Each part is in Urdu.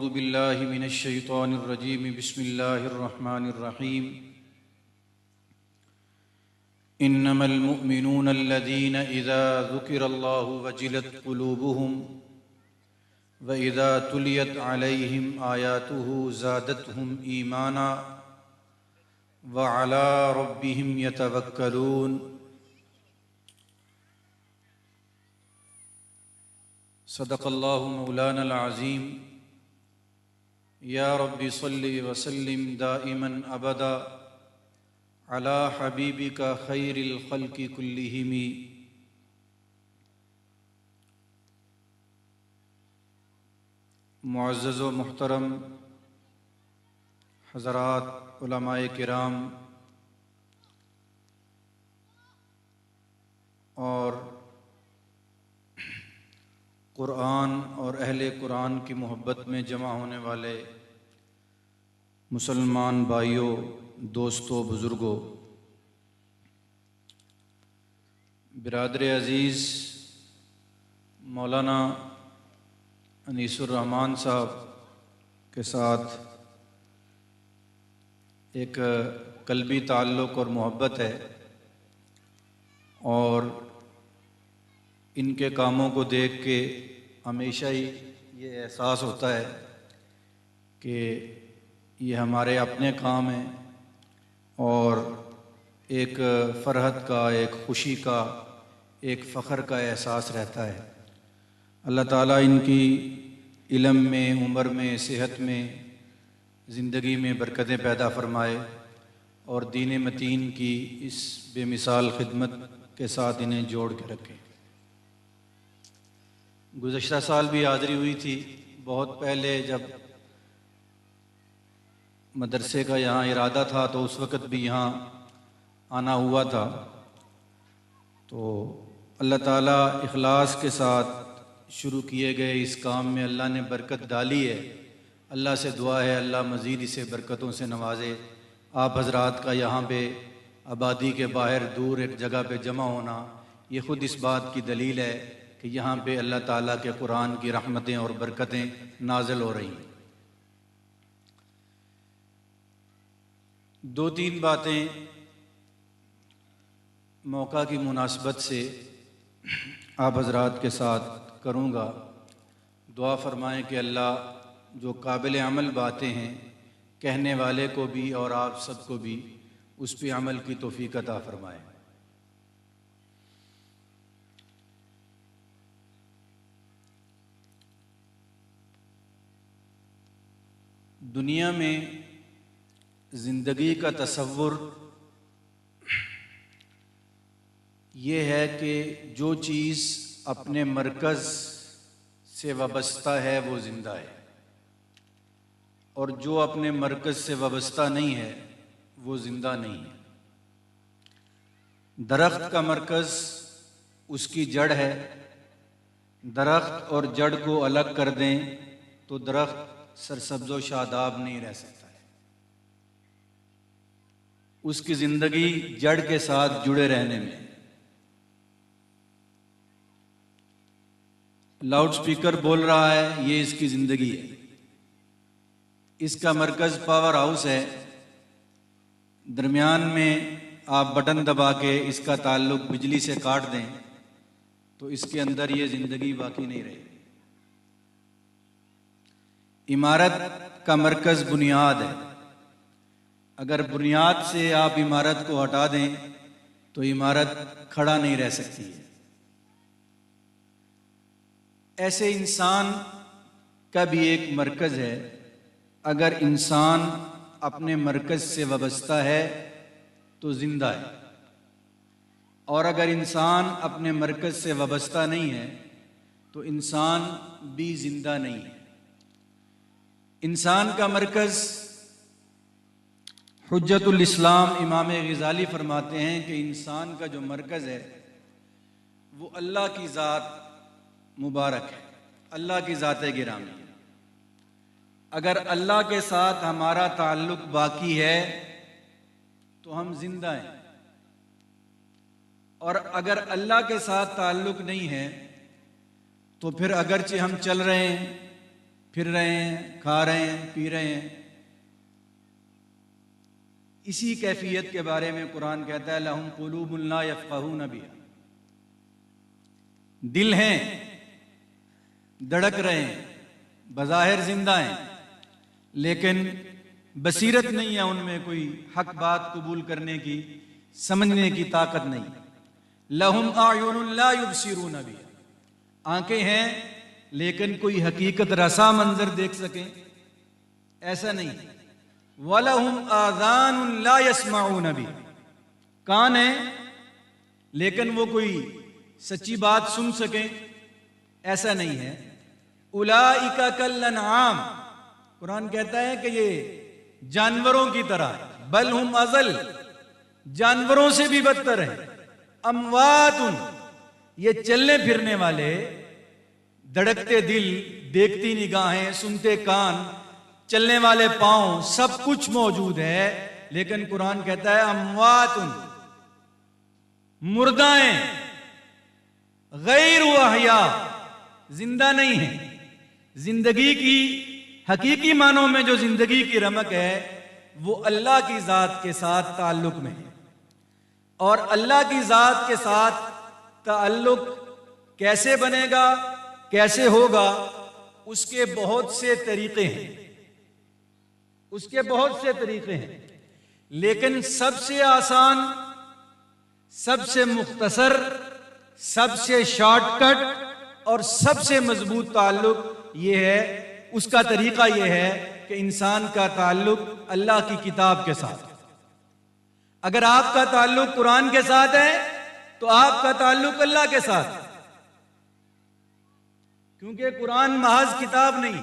أعوذ بالله من الشيطان الرجيم بسم الله الرحمن الرحيم إنما المؤمنون الذين إذا ذكر الله وجلت قلوبهم وإذا تليت عليهم آياته زادتهم إيمانا وعلى ربهم يتوكلون صدق الله مولانا العظيم یا رب صل وسلم دائما ابدا علی حبیبک خیر الخلق کلہم۔ معزز و محترم حضرات علماء کرام اور قرآن اور اہل قرآن کی محبت میں جمع ہونے والے مسلمان بھائیوں، دوستوں، بزرگوں، برادر عزیز مولانا انیس الرحمن صاحب کے ساتھ ایک قلبی تعلق اور محبت ہے، اور ان کے کاموں کو دیکھ کے ہمیشہ ہی یہ احساس ہوتا ہے کہ یہ ہمارے اپنے کام ہیں، اور ایک فرحت کا، ایک خوشی کا، ایک فخر کا احساس رہتا ہے۔ اللہ تعالیٰ ان کی علم میں، عمر میں، صحت میں، زندگی میں برکتیں پیدا فرمائے، اور دین متین کی اس بے مثال خدمت کے ساتھ انہیں جوڑ کے رکھے۔ گزشتہ سال بھی حاضری ہوئی تھی، بہت پہلے جب مدرسے کا یہاں ارادہ تھا تو اس وقت بھی یہاں آنا ہوا تھا۔ تو اللہ تعالیٰ اخلاص کے ساتھ شروع کیے گئے اس کام میں اللہ نے برکت ڈالی ہے۔ اللہ سے دعا ہے اللہ مزید اسے برکتوں سے نوازے۔ آپ حضرات کا یہاں پہ آبادی کے باہر دور ایک جگہ پہ جمع ہونا، یہ خود اس بات کی دلیل ہے کہ یہاں پہ اللہ تعالیٰ کے قرآن کی رحمتیں اور برکتیں نازل ہو رہی ہیں۔ دو تین باتیں موقع کی مناسبت سے آپ حضرات کے ساتھ کروں گا۔ دعا فرمائیں کہ اللہ جو قابل عمل باتیں ہیں کہنے والے کو بھی اور آپ سب کو بھی اس پہ عمل کی توفیق عطا فرمائے۔ دنیا میں زندگی کا تصور یہ ہے کہ جو چیز اپنے مرکز سے وابستہ ہے وہ زندہ ہے، اور جو اپنے مرکز سے وابستہ نہیں ہے وہ زندہ نہیں ہے۔ درخت کا مرکز اس کی جڑ ہے، درخت اور جڑ کو الگ کر دیں تو درخت سرسبز و شاداب نہیں رہ سکتا ہے۔ اس کی زندگی جڑ کے ساتھ جڑے رہنے میں۔ لاؤڈ سپیکر بول رہا ہے، یہ اس کی زندگی ہے۔ اس کا مرکز پاور ہاؤس ہے، درمیان میں آپ بٹن دبا کے اس کا تعلق بجلی سے کاٹ دیں تو اس کے اندر یہ زندگی باقی نہیں رہے۔ عمارت کا مرکز بنیاد ہے، اگر بنیاد سے آپ عمارت کو ہٹا دیں تو عمارت کھڑا نہیں رہ سکتی ہے۔ ایسے انسان کا بھی ایک مرکز ہے، اگر انسان اپنے مرکز سے وابستہ ہے تو زندہ ہے، اور اگر انسان اپنے مرکز سے وابستہ نہیں ہے تو انسان بھی زندہ نہیں ہے۔ انسان کا مرکز، حجت الاسلام امام غزالی فرماتے ہیں کہ انسان کا جو مرکز ہے وہ اللہ کی ذات مبارک ہے، اللہ کی ذات گرامی ہے۔ اگر اللہ کے ساتھ ہمارا تعلق باقی ہے تو ہم زندہ ہیں، اور اگر اللہ کے ساتھ تعلق نہیں ہے تو پھر اگرچہ ہم چل رہے ہیں، پھر رہے ہیں، کھا رہے ہیں، پی رہے ہیں۔ اسی کیفیت کے بارے میں قرآن کہتا ہے لَهُمْ قُلُوبٌ لَا يَفْقَهُونَ بِهَا، دل ہیں، دھڑک رہے ہیں، بظاہر زندہ ہیں، لیکن بصیرت نہیں ہے ان میں، کوئی حق بات قبول کرنے کی، سمجھنے کی طاقت نہیں۔ لَهُمْ أَعْيُنٌ لَا يُبْصِرُونَ بِهَا، آنکھیں ہیں لیکن کوئی حقیقت رسا منظر دیکھ سکیں ایسا نہیں۔ وَلَهُمْ آذَانٌ لَا يَسْمَعُونَ بِهَا، کان ہیں لیکن وہ کوئی سچی بات سن سکیں ایسا نہیں ہے۔ اولئک کالانعام، قرآن کہتا ہے کہ یہ جانوروں کی طرح، بل ہم اضل، جانوروں سے بھی بدتر ہیں۔ اموات، یہ چلنے پھرنے والے، دھڑکتے دل، دیکھتی نگاہیں، سنتے کان، چلنے والے پاؤں، سب کچھ موجود ہے، لیکن قرآن کہتا ہے اموات، مردہ ہیں، غیر احیاء، زندہ نہیں ہیں۔ زندگی کی حقیقی معنوں میں جو زندگی کی رمق ہے وہ اللہ کی ذات کے ساتھ تعلق میں ہے، اور اللہ کی ذات کے ساتھ تعلق کیسے بنے گا، کیسے ہوگا، اس کے بہت سے طریقے ہیں، اس کے بہت سے طریقے ہیں، لیکن سب سے آسان، سب سے مختصر، سب سے شارٹ کٹ اور سب سے مضبوط تعلق یہ ہے، اس کا طریقہ یہ ہے کہ انسان کا تعلق اللہ کی کتاب کے ساتھ۔ اگر آپ کا تعلق قرآن کے ساتھ ہے تو آپ کا تعلق اللہ کے ساتھ ہے، کیونکہ قرآن محض کتاب نہیں،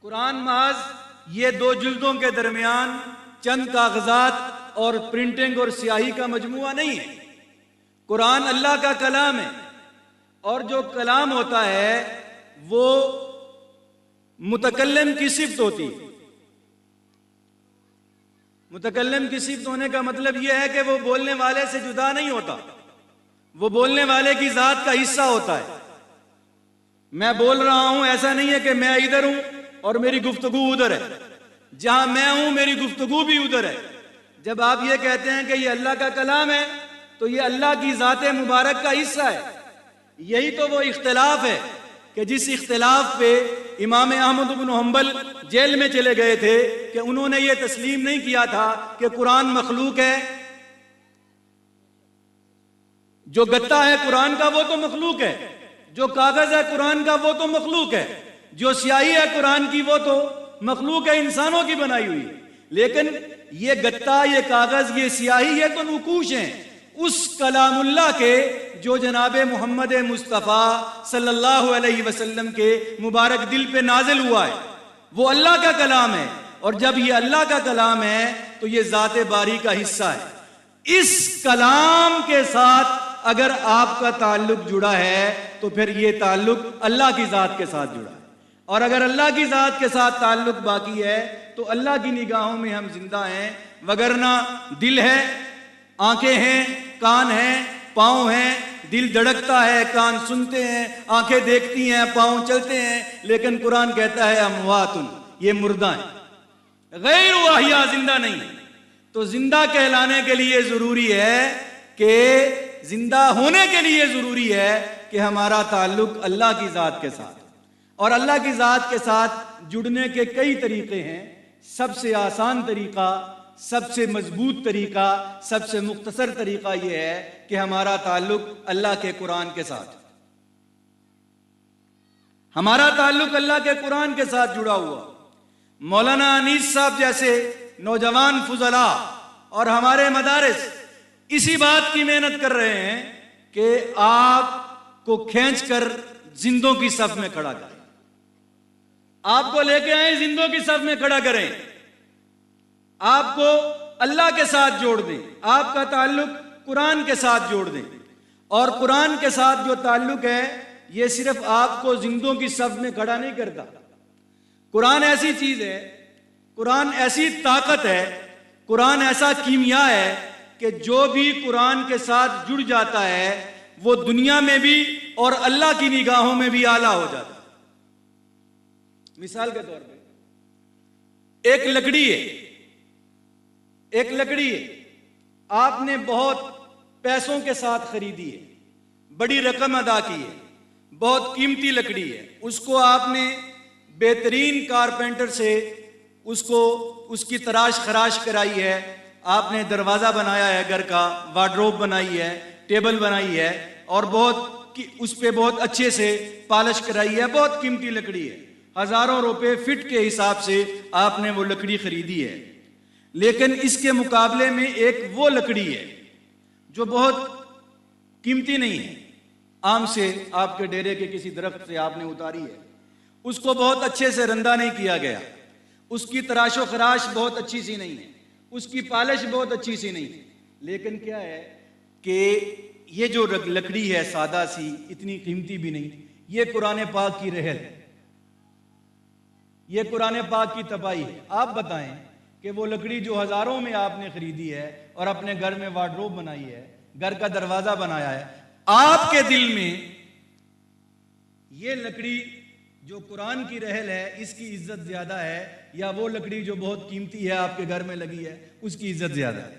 قرآن محض یہ 2 جلدوں کے درمیان چند کاغذات اور پرنٹنگ اور سیاہی کا مجموعہ نہیں ہے۔ قرآن اللہ کا کلام ہے، اور جو کلام ہوتا ہے وہ متکلم کی صفت ہوتی ہے۔ متکلم کی صفت ہونے کا مطلب یہ ہے کہ وہ بولنے والے سے جدا نہیں ہوتا، وہ بولنے والے کی ذات کا حصہ ہوتا ہے۔ میں بول رہا ہوں، ایسا نہیں ہے کہ میں ادھر ہوں اور میری گفتگو ادھر ہے، جہاں میں ہوں میری گفتگو بھی ادھر ہے۔ جب آپ یہ کہتے ہیں کہ یہ اللہ کا کلام ہے تو یہ اللہ کی ذات مبارک کا حصہ ہے۔ یہی تو وہ اختلاف ہے کہ جس اختلاف پہ امام احمد بن حنبل جیل میں چلے گئے تھے کہ انہوں نے یہ تسلیم نہیں کیا تھا کہ قرآن مخلوق ہے۔ جو گتا ہے قرآن کا وہ تو مخلوق ہے، جو کاغذ ہے قرآن کا وہ تو مخلوق ہے، جو سیاہی ہے قرآن کی وہ تو مخلوق ہے، انسانوں کی بنائی ہوئی۔ لیکن یہ گتا، یہ کاغذ، یہ سیاہی، یہ تو نقوش ہیں اس کلام اللہ کے جو جناب محمد مصطفیٰ صلی اللہ علیہ وسلم کے مبارک دل پہ نازل ہوا ہے، وہ اللہ کا کلام ہے۔ اور جب یہ اللہ کا کلام ہے تو یہ ذات باری کا حصہ ہے۔ اس کلام کے ساتھ اگر آپ کا تعلق جڑا ہے تو پھر یہ تعلق اللہ کی ذات کے ساتھ جڑا ہے، اور اگر اللہ کی ذات کے ساتھ تعلق باقی ہے تو اللہ کی نگاہوں میں ہم زندہ ہیں، وگرنہ دل ہے، آنکھیں ہیں، کان ہیں، پاؤں ہیں، دل دھڑکتا ہے، کان سنتے ہیں، آنکھیں دیکھتی ہیں، پاؤں چلتے ہیں، لیکن قرآن کہتا ہے اموات، یہ مردہ ہیں، غیر احیاء، زندہ نہیں۔ تو زندہ کہلانے کے لیے ضروری ہے کہ زندہ ہونے کے لیے ضروری ہے کہ ہمارا تعلق اللہ کی ذات کے ساتھ، اور اللہ کی ذات کے ساتھ جڑنے کے کئی طریقے ہیں۔ سب سے آسان طریقہ، سب سے مضبوط طریقہ، سب سے مختصر طریقہ یہ ہے کہ ہمارا تعلق اللہ کے قرآن کے ساتھ، ہمارا تعلق اللہ کے قرآن کے ساتھ جڑا ہوا۔ مولانا انیس صاحب جیسے نوجوان فضلاء اور ہمارے مدارس اسی بات کی محنت کر رہے ہیں کہ آپ کو کھینچ کر زندوں کی صف میں کھڑا کریں، آپ کو لے کے آئیں، زندوں کی صف میں کھڑا کریں، آپ کو اللہ کے ساتھ جوڑ دیں، آپ کا تعلق قرآن کے ساتھ جوڑ دیں۔ اور قرآن کے ساتھ جو تعلق ہے یہ صرف آپ کو زندوں کی صف میں کھڑا نہیں کرتا۔ قرآن ایسی چیز ہے، قرآن ایسی طاقت ہے، قرآن ایسا کیمیا ہے کہ جو بھی قرآن کے ساتھ جڑ جاتا ہے وہ دنیا میں بھی اور اللہ کی نگاہوں میں بھی اعلیٰ ہو جاتا ہے۔ مثال کے طور پہ ایک لکڑی ہے آپ نے بہت پیسوں کے ساتھ خریدی ہے، بڑی رقم ادا کی ہے، بہت قیمتی لکڑی ہے، اس کو آپ نے بہترین کارپینٹر سے اس کی تراش خراش کرائی ہے، آپ نے دروازہ بنایا ہے، گھر کا وارڈروب بنائی ہے، ٹیبل بنائی ہے، اور اس پہ بہت اچھے سے پالش کرائی ہے، بہت قیمتی لکڑی ہے، ہزاروں روپے فٹ کے حساب سے آپ نے وہ لکڑی خریدی ہے۔ لیکن اس کے مقابلے میں ایک وہ لکڑی ہے جو بہت قیمتی نہیں ہے، آم سے آپ کے ڈیرے کے کسی درخت سے آپ نے اتاری ہے، اس کو بہت اچھے سے رندہ نہیں کیا گیا، اس کی تراش و خراش بہت اچھی سی نہیں ہے، اس کی پالش بہت اچھی سی نہیں ہے، لیکن کیا ہے کہ یہ جو لکڑی ہے سادہ سی، اتنی قیمتی بھی نہیں، یہ قرآن پاک کی رحل ہے، یہ قرآن پاک کی تپائی ہے۔ آپ بتائیں کہ وہ لکڑی جو ہزاروں میں آپ نے خریدی ہے اور اپنے گھر میں وارڈروب بنائی ہے، گھر کا دروازہ بنایا ہے، آپ کے دل میں یہ لکڑی جو قرآن کی رحل ہے اس کی عزت زیادہ ہے، یا وہ لکڑی جو بہت قیمتی ہے آپ کے گھر میں لگی ہے اس کی عزت زیادہ ہے؟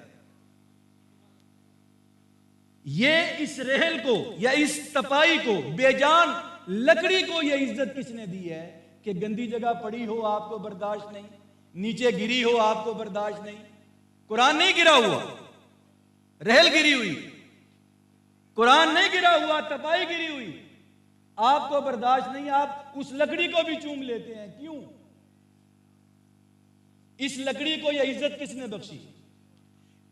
یہ اس رحل کو یا اس تپائی کو، بے جان لکڑی کو یہ عزت کس نے دی ہے کہ گندی جگہ پڑی ہو آپ کو برداشت نہیں، نیچے گری ہو آپ کو برداشت نہیں؟ قرآن نہیں گرا ہوا، رحل گری ہوئی، قرآن نہیں گرا ہوا، تپائی گری ہوئی، آپ کو برداشت نہیں، آپ اس لکڑی کو بھی چوم لیتے ہیں۔ کیوں؟ اس لکڑی کو یہ عزت کس نے بخشی؟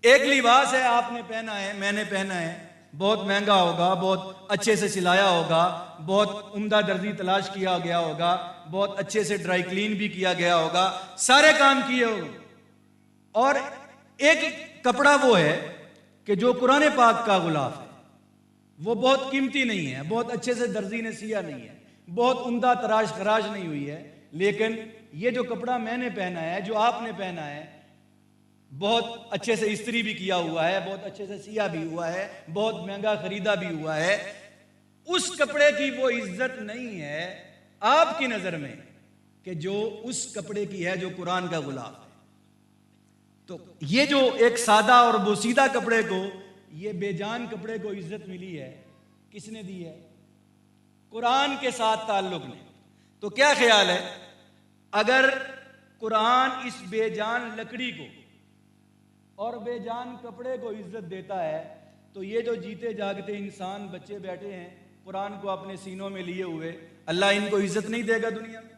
ایک لباس ہے، آپ نے پہنا ہے، میں نے پہنا ہے، بہت مہنگا ہوگا، بہت اچھے سے سلایا ہوگا، بہت عمدہ درزی تلاش کیا گیا ہوگا، بہت اچھے سے ڈرائی کلین بھی کیا گیا ہوگا، سارے کام کیے ہوگا، اور ایک کپڑا وہ ہے کہ جو قرآن پاک کا غلاف ہے، وہ بہت قیمتی نہیں ہے، بہت اچھے سے درزی نے سیا نہیں ہے، بہت عمدہ تراش خراش نہیں ہوئی ہے، لیکن یہ جو کپڑا میں نے پہنا ہے، جو آپ نے پہنا ہے، بہت اچھے سے استری بھی کیا ہوا ہے، بہت اچھے سے سیا بھی ہوا ہے، بہت مہنگا خریدا بھی ہوا ہے، اس کپڑے کی وہ عزت نہیں ہے آپ کی نظر میں کہ جو اس کپڑے کی ہے جو قرآن کا غلاف ہے۔ تو یہ جو ایک سادہ اور بوسیدہ کپڑے کو، یہ بے جان کپڑے کو عزت ملی ہے، کس نے دی ہے؟ قرآن کے ساتھ تعلق نے۔ تو کیا خیال ہے اگر قرآن اس بے جان لکڑی کو اور بے جان کپڑے کو عزت دیتا ہے، تو یہ جو جیتے جاگتے انسان بچے بیٹھے ہیں قرآن کو اپنے سینوں میں لیے ہوئے، اللہ ان کو عزت نہیں دے گا دنیا میں؟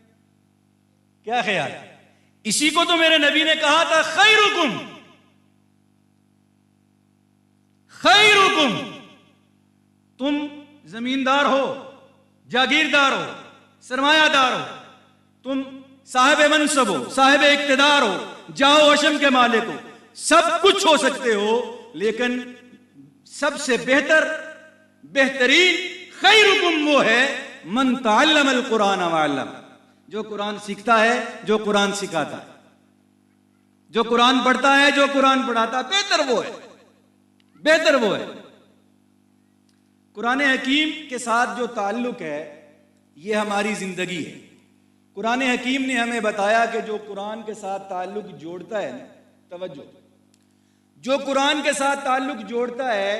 کیا خیال ہے؟ اسی کو تو میرے نبی نے کہا تھا، خیرکم تم زمیندار ہو، جاگیردار ہو، سرمایہ دار ہو، تم صاحب منصب ہو، صاحب اقتدار ہو، جاؤ عشم کے مالک ہو، سب کچھ ہو سکتے ہو، لیکن سب سے بہترین خیرکم وہ ہے من تعلم القرآن وعلم، جو قرآن سیکھتا ہے، جو قرآن سکھاتا ہے، جو قرآن پڑھتا ہے، جو قرآن پڑھاتا ہے، بہتر وہ ہے۔ قرآن حکیم کے ساتھ جو تعلق ہے یہ ہماری زندگی ہے۔ قرآن حکیم نے ہمیں بتایا کہ جو قرآن کے ساتھ تعلق جوڑتا ہے نا، توجہ، جو قرآن کے ساتھ تعلق جوڑتا ہے،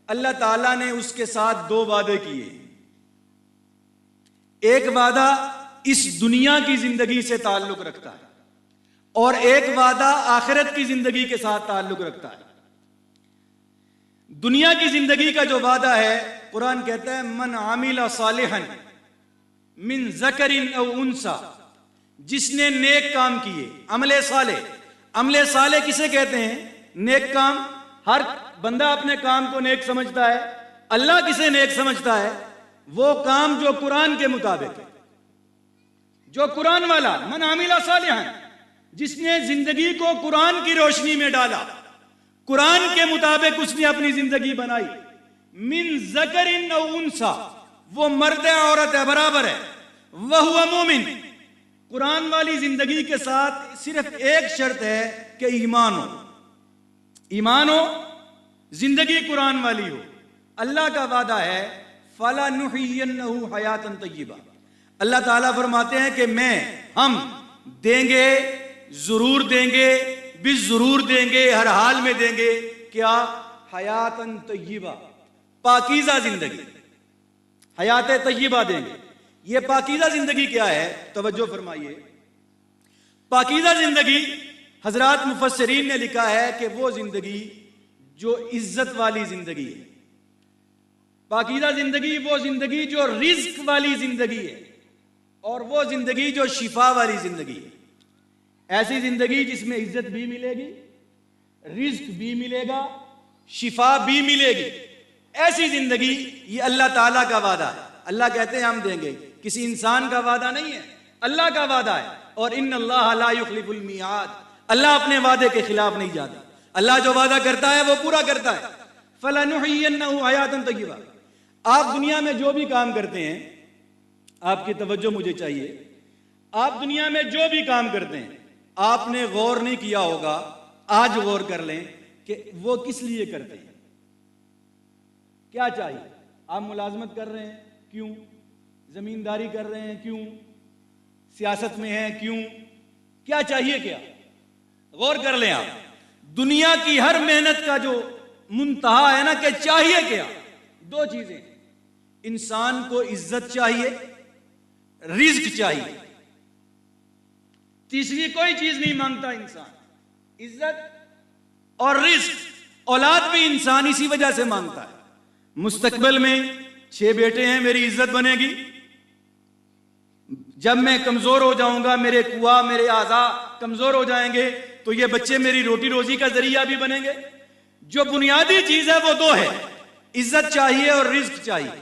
اللہ تعالیٰ نے اس کے ساتھ دو وعدے کیے۔ ایک وعدہ اس دنیا کی زندگی سے تعلق رکھتا ہے، اور ایک وعدہ آخرت کی زندگی کے ساتھ تعلق رکھتا ہے۔ دنیا کی زندگی کا جو وعدہ ہے، قرآن کہتا ہے من عامل صالحا من ذکر او انثى، جس نے نیک کام کیے، عمل صالح کسے کہتے ہیں؟ نیک کام۔ ہر بندہ اپنے کام کو نیک سمجھتا ہے، اللہ کسے نیک سمجھتا ہے؟ وہ کام جو قرآن کے مطابق ہے، جو قرآن والا، من عامل صالحا، جس نے زندگی کو قرآن کی روشنی میں ڈالا، قرآن کے مطابق اس نے اپنی زندگی بنائی، من ذکر او انثى، وہ مرد ہے عورت ہے، برابر ہے، وہو مومن، قرآن والی زندگی کے ساتھ صرف ایک شرط ہے کہ ایمان ہو، زندگی قرآن والی ہو۔ اللہ کا وعدہ ہے فَلَنُحْيِيَنَّهُ حَيَاةً طَيِّبَةً، اللہ تعالیٰ فرماتے ہیں کہ ہم دیں گے، ضرور دیں گے، ضرور دیں گے، ہر حال میں دیں گے۔ کیا؟ حیاتن طیبہ، پاکیزہ زندگی، حیات طیبہ دیں گے۔ یہ پاکیزہ زندگی کیا ہے؟ توجہ فرمائیے۔ پاکیزہ زندگی حضرات مفسرین نے لکھا ہے کہ وہ زندگی جو عزت والی زندگی ہے، پاکیزہ زندگی وہ زندگی جو رزق والی زندگی ہے، اور وہ زندگی جو شفا والی زندگی ہے۔ ایسی زندگی جس میں عزت بھی ملے گی، رزق بھی ملے گا، شفا بھی ملے گی، ایسی زندگی، یہ اللہ تعالیٰ کا وعدہ ہے۔ اللہ کہتے ہیں ہم دیں گے، کسی انسان کا وعدہ نہیں ہے، اللہ کا وعدہ ہے۔ اور ان اللہ لا یخلف المیعاد، اللہ اپنے وعدے کے خلاف نہیں جاتا، اللہ جو وعدہ کرتا ہے وہ پورا کرتا ہے۔ فَلَنُحْيِيَنَّهُ حَيَاةً طَيِّبَةً، آپ دنیا میں جو بھی کام کرتے ہیں، آپ کی توجہ مجھے چاہیے، آپ دنیا میں جو بھی کام کرتے ہیں آپ نے غور نہیں کیا ہوگا، آج غور کر لیں کہ وہ کس لیے کرتے ہیں، کیا چاہیے؟ آپ ملازمت کر رہے ہیں، کیوں؟ زمینداری کر رہے ہیں، کیوں؟ سیاست میں ہیں، کیوں؟ کیا چاہیے؟ کیا؟ غور کر لیں آپ، دنیا کی ہر محنت کا جو منتہا ہے نا کہ چاہیے کیا؟ دو چیزیں، انسان کو عزت چاہیے، رزق چاہیے، تیسری کوئی چیز نہیں مانگتا انسان، عزت اور رزق۔ اولاد بھی انسان اسی وجہ سے مانگتا ہے، مستقبل میں 6 بیٹے ہیں، میری عزت بنے گی، جب میں کمزور ہو جاؤں گا، میرے کنواں، میرے اعضاء کمزور ہو جائیں گے، تو یہ بچے میری روٹی روزی کا ذریعہ بھی بنیں گے۔ جو بنیادی چیز ہے وہ دو ہے، عزت چاہیے اور رزق چاہیے،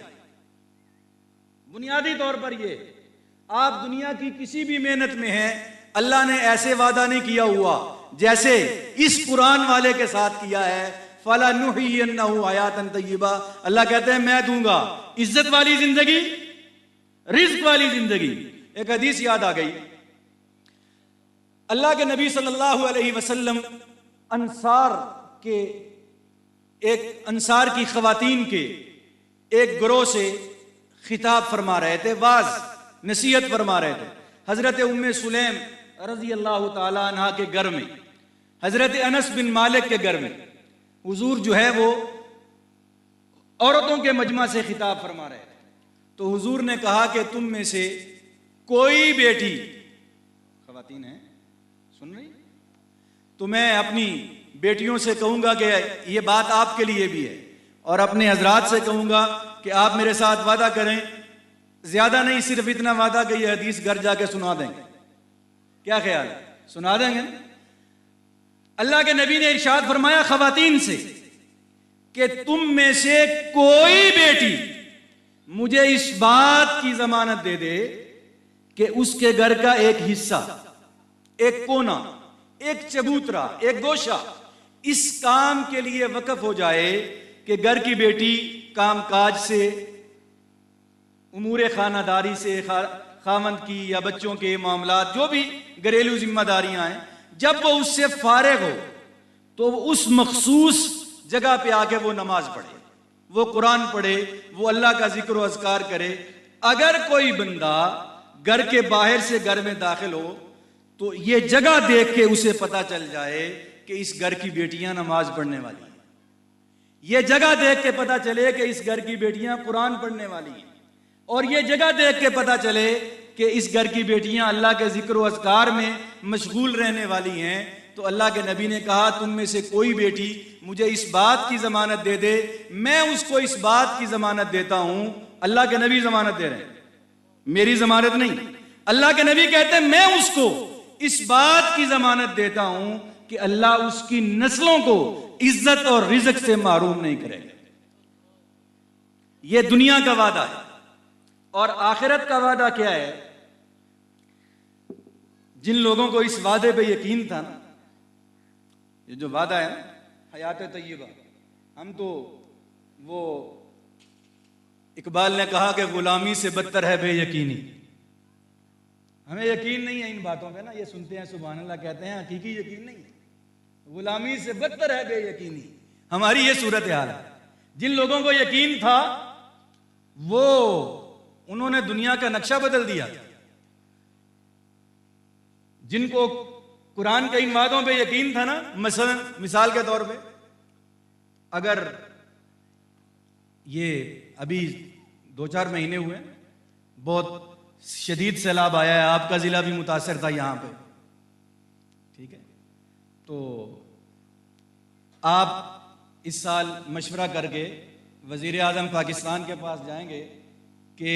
بنیادی طور پر یہ۔ آپ دنیا کی کسی بھی محنت میں ہیں، اللہ نے ایسے وعدہ نہیں کیا ہوا جیسے اس قرآن والے کے ساتھ کیا ہے، فَلَنُحْيِيَنَّهُ حَيَاةً طَيِّبَةً، اللہ کہتے ہیں میں دوں گا عزت والی زندگی، رزق والی زندگی۔ ایک حدیث یاد آ گئی، اللہ کے نبی صلی اللہ علیہ وسلم انصار کی خواتین کے ایک گروہ سے خطاب فرما رہے تھے، واعظ نصیحت فرما رہے تھے۔ حضرت ام سلیم رضی اللہ تعالی عنہ کے گھر میں، حضرت انس بن مالک کے گھر میں حضور جو ہے وہ عورتوں کے مجمع سے خطاب فرما رہے تھے۔ تو حضور نے کہا کہ تم میں سے کوئی بیٹی، خواتین ہیں سن رہی، تو میں اپنی بیٹیوں سے کہوں گا کہ یہ بات آپ کے لیے بھی ہے، اور اپنے حضرات سے کہوں گا کہ آپ میرے ساتھ وعدہ کریں، زیادہ نہیں، صرف اتنا وعدہ کہ یہ حدیث گھر جا کے سنا دیں گے۔ کیا خیال ہے؟ سنا دیں گے؟ اللہ کے نبی نے ارشاد فرمایا خواتین سے کہ تم میں سے کوئی بیٹی مجھے اس بات کی ضمانت دے دے کہ اس کے گھر کا ایک حصہ، ایک کونا، ایک چبوترا، ایک گوشہ اس کام کے لیے وقف ہو جائے کہ گھر کی بیٹی کام کاج سے، امور خانہ داری سے، خاوند کی یا بچوں کے معاملات، جو بھی گھریلو ذمہ داریاں ہیں، جب وہ اس سے فارغ ہو تو وہ اس مخصوص جگہ پہ آ کے وہ نماز پڑھے، وہ قرآن پڑھے، وہ اللہ کا ذکر و اذکار کرے۔ اگر کوئی بندہ گھر کے باہر سے گھر میں داخل ہو تو یہ جگہ دیکھ کے اسے پتہ چل جائے کہ اس گھر کی بیٹیاں نماز پڑھنے والی ہیں، یہ جگہ دیکھ کے پتہ چلے کہ اس گھر کی بیٹیاں قرآن پڑھنے والی ہیں، اور یہ جگہ دیکھ کے پتہ چلے کہ اس گھر کی بیٹیاں اللہ کے ذکر و اذکار میں مشغول رہنے والی ہیں، تو اللہ کے نبی نے کہا تم میں سے کوئی بیٹی مجھے اس بات کی ضمانت دے دے، میں اس کو اس بات کی ضمانت دیتا ہوں۔ اللہ کے نبی ضمانت دے رہے ہیں، میری ضمانت نہیں، اللہ کے نبی کہتے ہیں میں اس کو اس بات کی ضمانت دیتا ہوں کہ اللہ اس کی نسلوں کو عزت اور رزق سے محروم نہیں کرے گا۔ یہ دنیا کا وعدہ ہے، اور آخرت کا وعدہ کیا ہے؟ جن لوگوں کو اس وعدے پہ یقین تھا نا، یہ جو وعدہ ہے نا حیات طیبہ، ہم تو وہ اقبال نے کہا کہ غلامی سے بدتر ہے بے یقینی، ہمیں یقین نہیں ہے ان باتوں پہ نا، یہ سنتے ہیں سبحان اللہ کہتے ہیں، حقیقی یقین نہیں ہے، غلامی سے بدتر ہے بے یقینی، ہماری یہ صورت حال ہے۔ جن لوگوں کو یقین تھا وہ انہوں نے دنیا کا نقشہ بدل دیا. جن کو قرآن کے ان وعدوں پہ یقین تھا نا، مثال کے طور پہ اگر یہ ابھی 2-4 مہینے ہوئے بہت شدید سیلاب آیا ہے، آپ کا ضلع بھی متاثر تھا یہاں پہ، ٹھیک ہے، تو آپ اس سال مشورہ کر کے وزیر اعظم پاکستان کے پاس جائیں گے کہ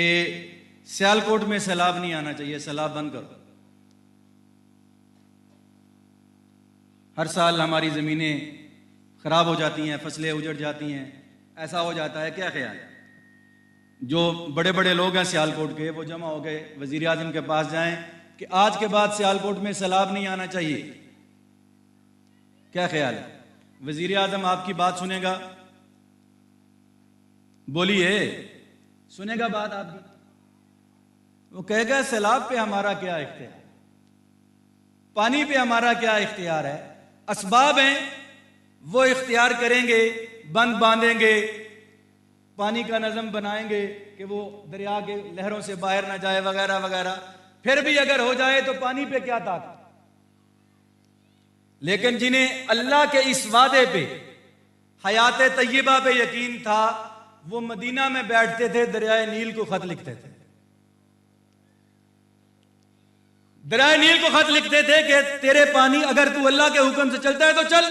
سیالکوٹ میں سیلاب نہیں آنا چاہیے، سیلاب بند کرو. ہر سال ہماری زمینیں خراب ہو جاتی ہیں، فصلیں اجڑ جاتی ہیں، ایسا ہو جاتا ہے. کیا خیال ہے؟ جو بڑے بڑے لوگ ہیں سیالکوٹ کے، وہ جمع ہو گئے وزیر اعظم کے پاس جائیں کہ آج کے بعد سیالکوٹ میں سیلاب نہیں آنا چاہیے. کیا خیال ہے؟ وزیر اعظم آپ کی بات سنے گا؟ بولیے، سنے گا بات آپ کی؟ وہ کہے گا سیلاب پہ ہمارا کیا اختیار، پانی پہ ہمارا کیا اختیار ہے؟ اسباب ہیں وہ اختیار کریں گے، بند باندھیں گے، پانی کا نظم بنائیں گے کہ وہ دریا کے لہروں سے باہر نہ جائے وغیرہ وغیرہ. پھر بھی اگر ہو جائے تو پانی پہ کیا طاقت. لیکن جنہیں اللہ کے اس وعدے پہ، حیات طیبہ پہ یقین تھا، وہ مدینہ میں بیٹھتے تھے، دریائے نیل کو خط لکھتے تھے. دریائے نیل کو خط لکھتے تھے کہ تیرے پانی، اگر تو اللہ کے حکم سے چلتا ہے تو چل،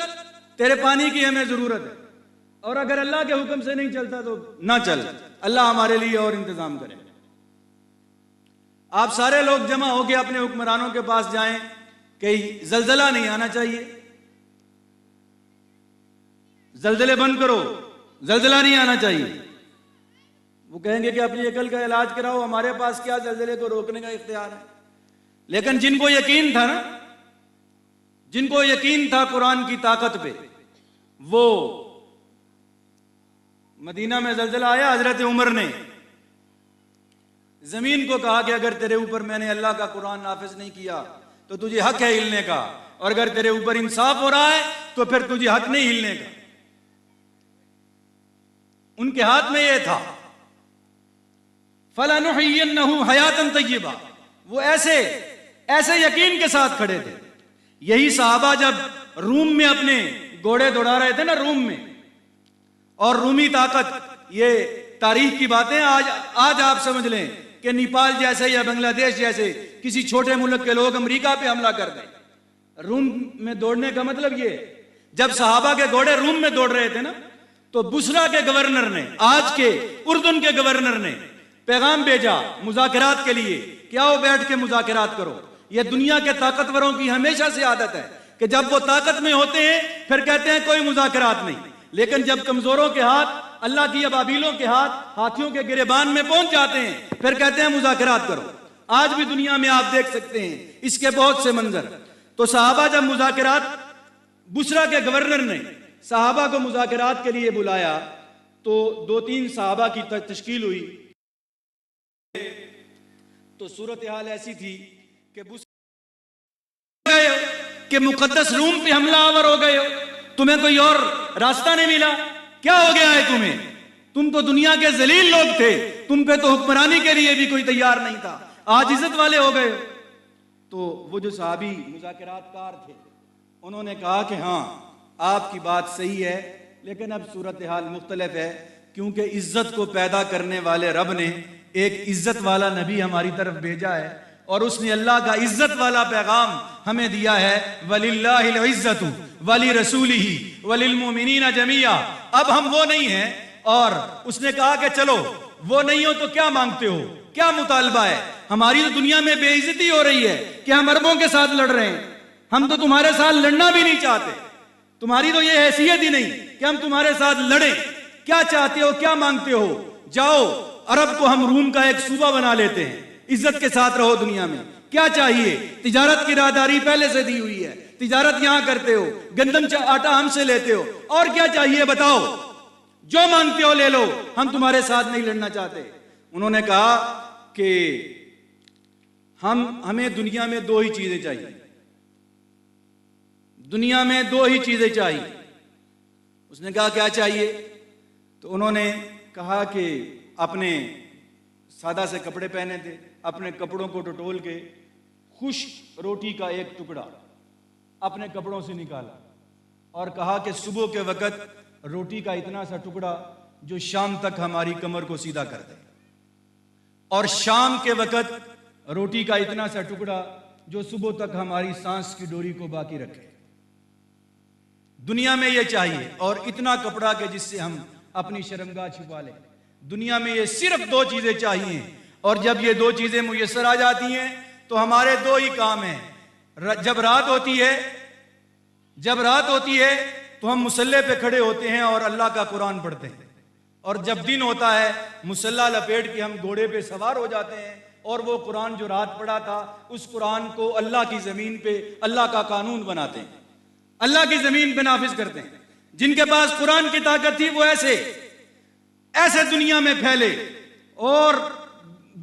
تیرے پانی کی ہمیں ضرورت ہے، اور اگر اللہ کے حکم سے نہیں چلتا تو نہ چل، اللہ ہمارے لیے اور انتظام کرے. آپ سارے لوگ جمع ہو کے اپنے حکمرانوں کے پاس جائیں کہ زلزلہ نہیں آنا چاہیے، زلزلے بند کرو، زلزلہ نہیں آنا چاہیے. وہ کہیں گے کہ اپنی عقل کا علاج کراؤ، ہمارے پاس کیا زلزلے کو روکنے کا اختیار ہے. لیکن جن کو یقین تھا نا، جن کو یقین تھا قرآن کی طاقت پہ، وہ مدینہ میں زلزلہ آیا، حضرت عمر نے زمین کو کہا کہ اگر تیرے اوپر میں نے اللہ کا قرآن نافذ نہیں کیا تو تجھے حق ہے ہلنے کا، اور اگر تیرے اوپر انصاف ہو رہا ہے تو پھر تجھے حق نہیں ہلنے کا. ان کے ہاتھ میں یہ تھا، فَلَنُحْيِيَنَّهُ حَيَاةً طَيِّبَةً. وہ ایسے یقین کے ساتھ کھڑے تھے. یہی صحابہ جب روم میں اپنے گھوڑے دوڑا رہے تھے نا، روم میں، اور رومی طاقت، یہ تاریخ کی باتیں آج آپ سمجھ لیں کہ نیپال جیسے یا بنگلہ دیش جیسے کسی چھوٹے ملک کے لوگ امریکہ پہ حملہ کر دیں. روم میں دوڑنے کا مطلب یہ، جب صحابہ کے گھوڑے روم میں دوڑ رہے تھے نا، تو بصرہ کے گورنر نے، آج کے اردن کے گورنر نے پیغام بھیجا مذاکرات کے لیے کہ آؤ بیٹھ کے مذاکرات کرو. یہ دنیا کے طاقتوروں کی ہمیشہ سے عادت ہے کہ جب وہ طاقت میں ہوتے ہیں پھر کہتے ہیں کوئی مذاکرات نہیں، لیکن جب کمزوروں کے ہاتھ، اللہ کی ابابیلوں کے ہاتھ، ہاتھیوں کے گریبان میں پہنچ جاتے ہیں پھر کہتے ہیں مذاکرات کرو. آج بھی دنیا میں آپ دیکھ سکتے ہیں اس کے بہت سے منظر. تو صحابہ جب مذاکرات، بصرہ کے گورنر نے صحابہ کو مذاکرات کے لیے بلایا تو 2-3 صحابہ کی تشکیل ہوئی. تو صورتحال ایسی تھی کہ کہ مقدس روم پہ حملہ آور ہو گئے ہو، تمہیں کوئی اور راستہ نہیں ملا، کیا ہو گیا ہے تمہیں؟ تم تو دنیا کے ذلیل لوگ تھے، تم پہ تو حکمرانی کے لیے بھی کوئی تیار نہیں تھا، آج عزت والے ہو گئے. تو وہ جو صحابی مذاکرات کار تھے انہوں نے کہا کہ ہاں آپ کی بات صحیح ہے، لیکن اب صورتحال مختلف ہے، کیونکہ عزت کو پیدا کرنے والے رب نے ایک عزت والا نبی ہماری طرف بھیجا ہے، اور اس نے اللہ کا عزت والا پیغام ہمیں دیا ہے، وَلِلَّهِ الْعِزَّةُ وَلِرَسُولِهِ وَلِلْمُؤْمِنِينَ جَمِيعًا. اب ہم وہ نہیں ہیں. اور اس نے کہا کہ چلو وہ نہیں ہو تو کیا مانگتے ہو، کیا مطالبہ ہے؟ ہماری تو دنیا میں بے عزتی ہو رہی ہے کہ ہم عربوں کے ساتھ لڑ رہے ہیں، ہم تو تمہارے ساتھ لڑنا بھی نہیں چاہتے، تمہاری تو یہ حیثیت ہی نہیں کہ ہم تمہارے ساتھ لڑیں. کیا چاہتے ہو، کیا مانگتے ہو؟ جاؤ، عرب کو ہم روم کا ایک صوبہ بنا لیتے ہیں، عزت کے ساتھ رہو دنیا میں. کیا چاہیے؟ تجارت کی راہداری پہلے سے دی ہوئی ہے، تجارت یہاں کرتے ہو، گندم آٹا ہم سے لیتے ہو، اور کیا چاہیے بتاؤ، جو مانگتے ہو لے لو، ہم تمہارے ساتھ نہیں لڑنا چاہتے. انہوں نے کہا کہ ہمیں دنیا میں 2 ہی چیزیں چاہیے، دنیا میں 2 ہی چیزیں چاہیے. اس نے کہا کیا چاہیے؟ تو انہوں نے کہا کہ اپنے سادہ سے کپڑے پہنے تھے، اپنے کپڑوں کو ٹٹول کے خشک روٹی کا ایک ٹکڑا اپنے کپڑوں سے نکالا اور کہا کہ صبح کے وقت روٹی کا اتنا سا ٹکڑا جو شام تک ہماری کمر کو سیدھا کر دے، اور شام کے وقت روٹی کا اتنا سا ٹکڑا جو صبح تک ہماری سانس کی ڈوری کو باقی رکھے۔ دنیا میں یہ چاہیے، اور اتنا کپڑا کہ جس سے ہم اپنی شرمگاہ چھپا لیں۔ دنیا میں یہ صرف دو چیزیں چاہیے، اور جب یہ دو چیزیں میسر آ جاتی ہیں تو ہمارے دو ہی کام ہیں۔ جب رات ہوتی ہے تو ہم مصلی پہ کھڑے ہوتے ہیں اور اللہ کا قرآن پڑھتے ہیں، اور جب دن ہوتا ہے مصلی لپیٹ کے ہم گھوڑے پہ سوار ہو جاتے ہیں اور وہ قرآن جو رات پڑھا تھا اس قرآن کو اللہ کی زمین پہ اللہ کا قانون بناتے ہیں، اللہ کی زمین پہ نافذ کرتے ہیں۔ جن کے پاس قرآن کی طاقت تھی وہ ایسے دنیا میں پھیلے، اور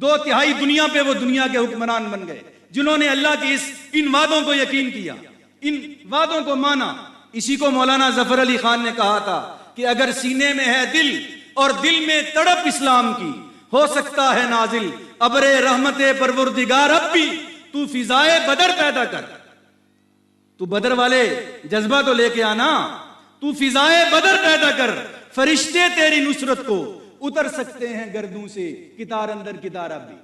2/3 دنیا پہ وہ دنیا کے حکمران بن گئے، جنہوں نے اللہ کی ان وعدوں کو یقین کیا، ان وعدوں کو مانا۔ اسی کو مولانا ظفر علی خان نے کہا تھا کہ اگر سینے میں ہے دل اور دل میں تڑپ اسلام کی، ہو سکتا ہے نازل ابر رحمت پروردگار اب بھی، تو فضائے بدر پیدا کر۔ تو بدر والے جذبہ تو لے کے آنا، تو فضائے بدر پیدا کر، فرشتے تیری نصرت کو اتر سکتے ہیں گردوں سے، کتار اندر کتار اب بھی۔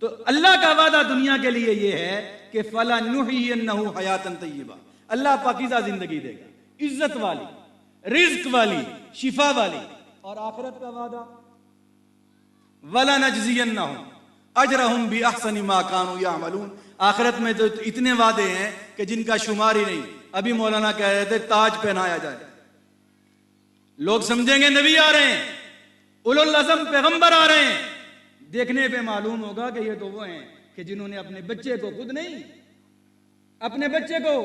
تو اللہ کا وعدہ دنیا کے لیے یہ ہے کہ فَلَنُحْيِيَنَّهُ حَيَاتًا طَيِّبَةً، اللہ پاکیزہ زندگی دے گا، عزت والی، رزق والی، شفا والی۔ اور آخرت کا وعدہ وَلَنَجْزِيَنَّهُمْ أَجْرَهُمْ بِأَحْسَنِ مَا كَانُوا يَعْمَلُونَ۔ آخرت میں تو اتنے وعدے ہیں کہ جن کا شمار ہی نہیں۔ ابھی مولانا کہہ رہے تھے تاج پہنایا جائے، لوگ سمجھیں گے نبی آ رہے ہیں، اولو العزم پیغمبر آ رہے ہیں، دیکھنے پہ معلوم ہوگا کہ یہ تو وہ ہیں کہ جنہوں نے اپنے بچے کو، خود نہیں، اپنے بچے کو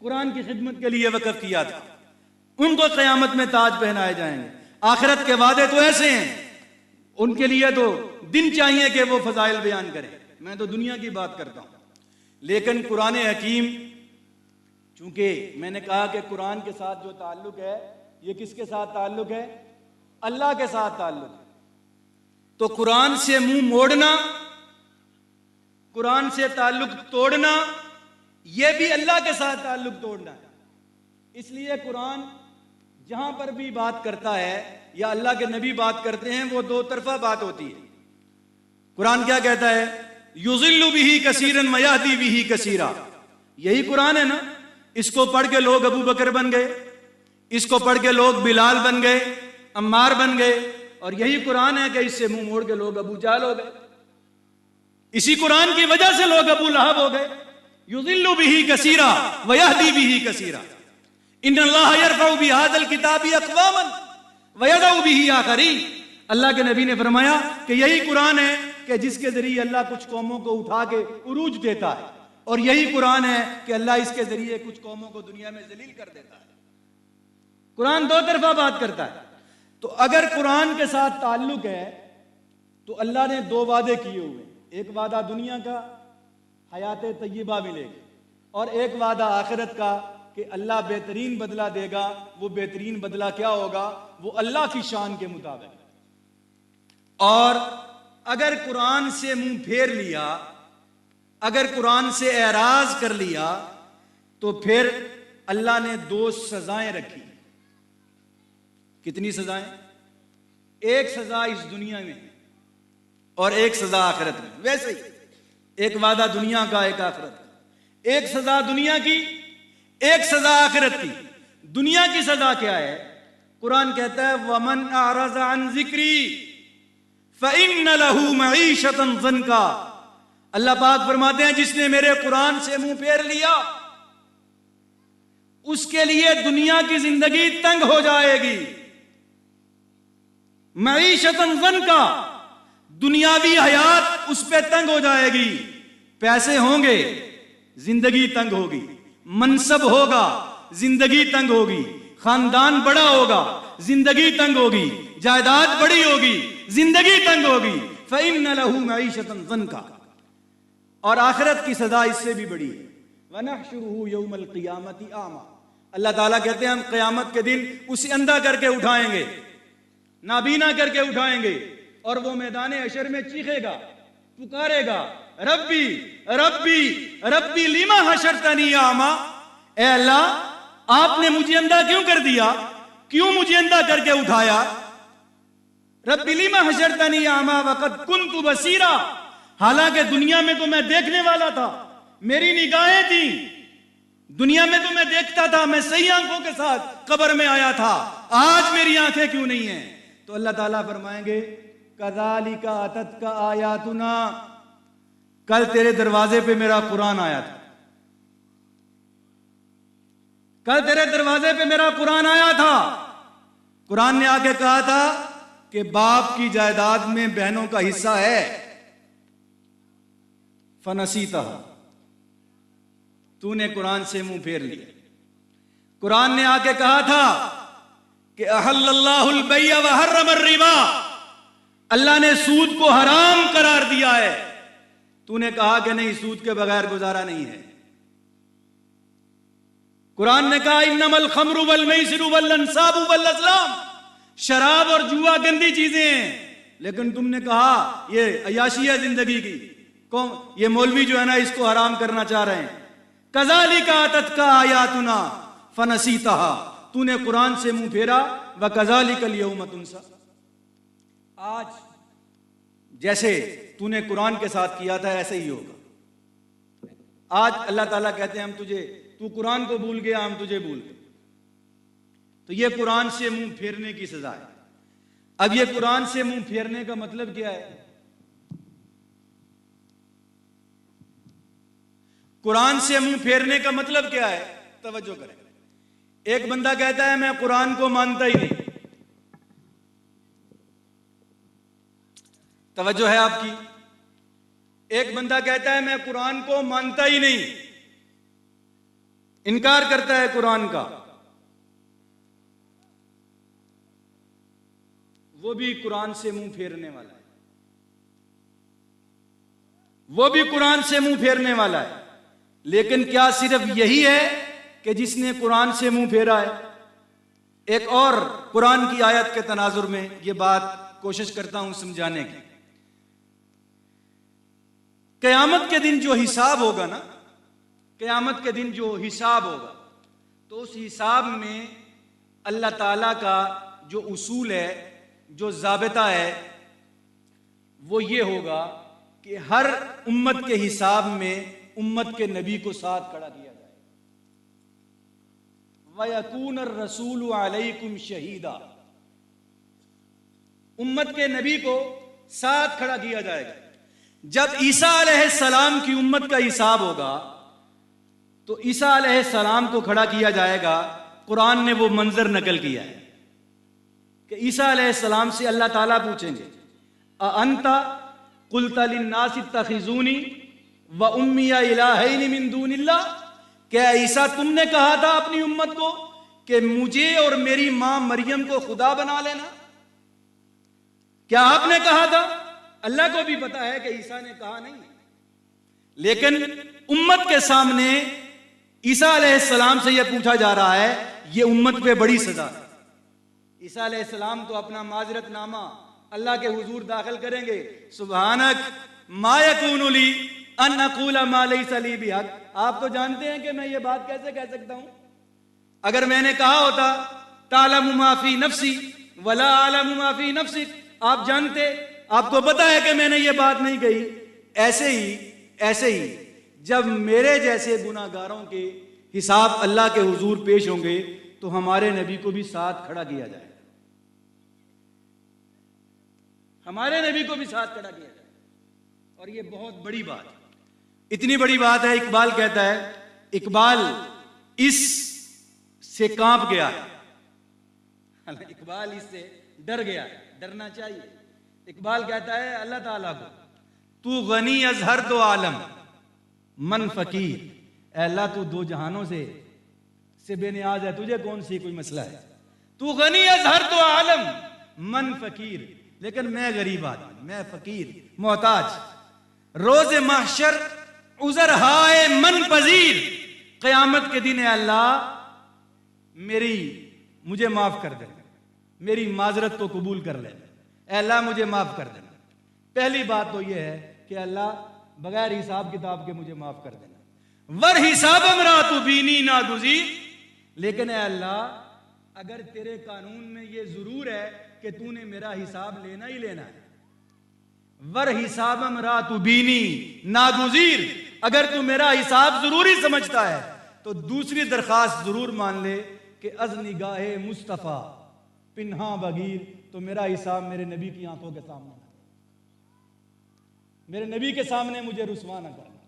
قرآن کی خدمت کے لیے وقف کیا تھا، ان کو قیامت میں تاج پہنائے جائیں گے۔ آخرت کے وعدے تو ایسے ہیں، ان کے لیے تو دن چاہیے کہ وہ فضائل بیان کریں۔ میں تو دنیا کی بات کرتا ہوں، لیکن قرآن حکیم، چونکہ میں نے کہا کہ قرآن کے ساتھ جو تعلق ہے یہ کس کے ساتھ تعلق ہے؟ اللہ کے ساتھ تعلق ہے۔ تو قرآن سے منہ موڑنا، قرآن سے تعلق توڑنا، یہ بھی اللہ کے ساتھ تعلق توڑنا ہے۔ اس لیے قرآن جہاں پر بھی بات کرتا ہے یا اللہ کے نبی بات کرتے ہیں وہ دو طرفہ بات ہوتی ہے۔ قرآن کیا کہتا ہے؟ یضل بہ کثیرا ویہدی بہ کثیرا۔ یہی قرآن ہے نا، اس کو پڑھ کے لوگ ابو بکر بن گئے، اس کو پڑھ کے لوگ بلال بن گئے، عمار بن گئے، اور یہی قرآن ہے کہ اس سے منہ موڑ کے لوگ ابو جہل ہو گئے، اسی قرآن کی وجہ سے لوگ ابو لہب ہو گئے۔ یضل بہ کثیرا ویہدی بہ کثیرا، ان اللہ یرفع بہذا الکتاب اقواما ویضع بہ آخرین۔ اللہ کے نبی نے فرمایا کہ یہی قرآن ہے کہ جس کے ذریعے اللہ کچھ قوموں کو اٹھا کے عروج دیتا ہے، اور یہی قرآن ہے کہ اللہ اس کے ذریعے کچھ قوموں کو دنیا میں ذلیل کر دیتا ہے۔ قرآن دو طرفہ بات کرتا ہے۔ تو اگر قرآن کے ساتھ تعلق ہے تو اللہ نے دو وعدے کیے ہوئے، ایک وعدہ دنیا کا حیات طیبہ ملے گی، اور ایک وعدہ آخرت کا کہ اللہ بہترین بدلہ دے گا۔ وہ بہترین بدلہ کیا ہوگا؟ وہ اللہ کی شان کے مطابق۔ اور اگر قرآن سے منہ پھیر لیا، اگر قرآن سے اعراض کر لیا، تو پھر اللہ نے دو سزائیں رکھی۔ کتنی سزائیں؟ ایک سزا اس دنیا میں اور ایک سزا آخرت میں۔ ویسے ہی ایک وعدہ دنیا کا، ایک آخرت کا، ایک سزا دنیا کی، ایک سزا آخرت کی۔ دنیا کی سزا کیا ہے؟ قرآن کہتا ہے وَمَنْ أَعْرَضَ عَنْ ذِكْرِي فَإِنَّ لَهُ مَعِيشَةً ضَنْكًا۔ اللہ پاک فرماتے ہیں جس نے میرے قرآن سے منہ پھیر لیا اس کے لیے دنیا کی زندگی تنگ ہو جائے گی۔ معیشتاً ضنکا، دنیاوی حیات اس پہ تنگ ہو جائے گی۔ پیسے ہوں گے، زندگی تنگ ہوگی، منصب ہوگا، زندگی تنگ ہوگی، خاندان بڑا ہوگا، زندگی تنگ ہوگی، جائیداد بڑی ہوگی، زندگی تنگ ہوگی۔ فَإِنَّ لَهُ مَعِيشَةً ضَنْكًا۔ اور آخرت کی سزا اس سے بھی بڑی ہے، وَنَحْشُرُهُ يَوْمَ الْقِيَامَةِ أَعْمَى۔ اللہ تعالیٰ کہتے ہیں ہم قیامت کے دن اسے اندھا کر کے اٹھائیں گے، نابینا کر کے اٹھائیں گے، اور وہ میدان حشر میں چیخے گا، پکارے گا، ربی ربی ربی لما حشرتنی اعمی، اے اللہ آپ نے مجھے اندھا کیوں کر دیا، کیوں مجھے اندھا کر کے اٹھایا؟ ربی لما حشرتنی اعمی وقد کنت بصیرا، حالانکہ دنیا میں تو میں دیکھنے والا تھا، میری نگاہیں تھیں، دنیا میں تو میں دیکھتا تھا، میں صحیح آنکھوں کے ساتھ قبر میں آیا تھا، آج میری آنکھیں کیوں نہیں ہیں؟ تو اللہ تعالیٰ فرمائیں گے کذالک اتتک آیاتنا، کل تیرے دروازے پہ میرا قرآن آیا تھا، کل تیرے دروازے پہ میرا قرآن آیا تھا، قرآن نے آ کے کہا تھا کہ باپ کی جائیداد میں بہنوں کا حصہ ہے، فنسیتہ، تو نے قرآن سے منہ پھیر لیا۔ قرآن نے آ کے کہا تھا کہ احل اللہ البیع وحرم الربا، اللہ نے سود کو حرام قرار دیا ہے، تو نے کہا کہ نہیں سود کے بغیر گزارا نہیں ہے۔ قرآن نے کہا انما الخمر والمیسر والانصاب والازلام، شراب اور جوا گندی چیزیں ہیں، لیکن تم نے کہا یہ عیاشی ہے زندگی کی، یہ مولوی جو ہے نا اس کو حرام کرنا چاہ رہے ہیں۔ کذالک اتتک آیاتنا فنسیتہا، تو نے قرآن سے منہ پھیرا، وکذالک الیوم تنسی، آج جیسے تو نے قرآن کے ساتھ کیا تھا ایسے ہی ہوگا۔ آج اللہ تعالیٰ کہتے ہیں ہم تجھے، تو قرآن کو بھول گیا ہم تجھے بھول گئے، تو یہ قرآن سے منہ پھیرنے کی سزا ہے۔ اب یہ قرآن سے منہ پھیرنے کا مطلب کیا ہے؟ قرآن سے منہ پھیرنے کا مطلب کیا ہے؟ توجہ کریں۔ ایک بندہ کہتا ہے میں قرآن کو مانتا ہی نہیں، توجہ ہے آپ کی؟ ایک بندہ کہتا ہے میں قرآن کو مانتا ہی نہیں، انکار کرتا ہے قرآن کا، وہ بھی قرآن سے منہ پھیرنے والا ہے، وہ بھی قرآن سے منہ پھیرنے والا ہے۔ لیکن کیا صرف یہی ہے کہ جس نے قرآن سے منہ پھیرا ہے؟ ایک اور قرآن کی آیت کے تناظر میں یہ بات کوشش کرتا ہوں سمجھانے کی۔ قیامت کے دن جو حساب ہوگا نا، قیامت کے دن جو حساب ہوگا، تو اس حساب میں اللہ تعالیٰ کا جو اصول ہے، جو ضابطہ ہے، وہ یہ ہوگا کہ ہر امت کے حساب میں امت کے نبی کو ساتھ کھڑا کیا جائے، وَيَكُونَ الرَّسُولُ عَلَيْكُمْ شَهِيدًا، امت کے نبی کو ساتھ کھڑا کیا جائے گا۔ جب عیسیٰ علیہ السلام کی امت کا حساب ہوگا تو عیسیٰ علیہ السلام کو کھڑا کیا جائے گا۔ قرآن نے وہ منظر نقل کیا ہے کہ عیسیٰ علیہ السلام سے اللہ تعالیٰ پوچھیں گے اَأَنْتَ قُلْتَ لِلنَّاسِ اتَّخِذُونِي وَأُمِّيَ إِلَٰهَيْنِ مِن دُونِ اللَّهِ، کہ عیسیٰ تم نے کہا تھا اپنی امت کو کہ مجھے اور میری ماں مریم کو خدا بنا لینا؟ کیا آپ نے کہا تھا؟ اللہ کو بھی پتا ہے کہ عیسیٰ نے کہا نہیں، لیکن امت کے سامنے عیسیٰ علیہ السلام سے یہ پوچھا جا رہا ہے، یہ امت پہ بڑی سزا ہے۔ عیسیٰ علیہ السلام تو اپنا معذرت نامہ اللہ کے حضور داخل کریں گے، سبحانک ما یکون لی ان اقول ما لیس لی بحق، آپ تو جانتے ہیں کہ میں یہ بات کیسے کہہ سکتا ہوں؟ اگر میں نے کہا ہوتا تعلم ما فی نفسی ولا اعلم ما فی نفسک، آپ جانتے، آپ کو پتا ہے کہ میں نے یہ بات نہیں کہی۔ ایسے ہی جب میرے جیسے گناہ گاروں کے حساب اللہ کے حضور پیش ہوں گے تو ہمارے نبی کو بھی ساتھ کھڑا کیا جائے، ہمارے نبی کو بھی ساتھ کھڑا کیا جائے، اور یہ بہت بڑی بات ہے، اتنی بڑی بات ہے۔ اقبال کہتا ہے، اقبال اس سے کانپ گیا ہے، اقبال اس سے ڈر گیا ہے، ڈرنا چاہیے۔ اقبال کہتا ہے اللہ تعالیٰ کو، تو غنی از ہر دو عالم من فقیر، اے اللہ تو دو جہانوں سے بے نیاز ہے، تجھے کون سی کوئی مسئلہ ہے؟ تو غنی از ہر دو عالم من فقیر، لیکن میں غریب آدمی، میں فقیر محتاج، روز محشر عذر ہائے من پذیر، قیامت کے دن اے اللہ مجھے معاف کر دے، میری معذرت کو قبول کر لے، اے اللہ مجھے معاف کر دینا۔ پہلی بات تو یہ ہے کہ اللہ بغیر حساب کتاب کے مجھے معاف کر دینا۔ ور حساب امرات بینی ناگزیر، لیکن اے اللہ اگر تیرے قانون میں یہ ضرور ہے کہ تو نے میرا حساب لینا ہی لینا ہے، ور حساب امرات بینی ناگزیر، اگر تو میرا حساب ضروری سمجھتا ہے تو دوسری درخواست ضرور مان لے کہ از نگاہ مصطفیٰ پنہاں بغیر، تو میرا حساب میرے نبی کی آنکھوں کے سامنے نہ، میرے نبی کے سامنے مجھے رسوا نہ کرنا،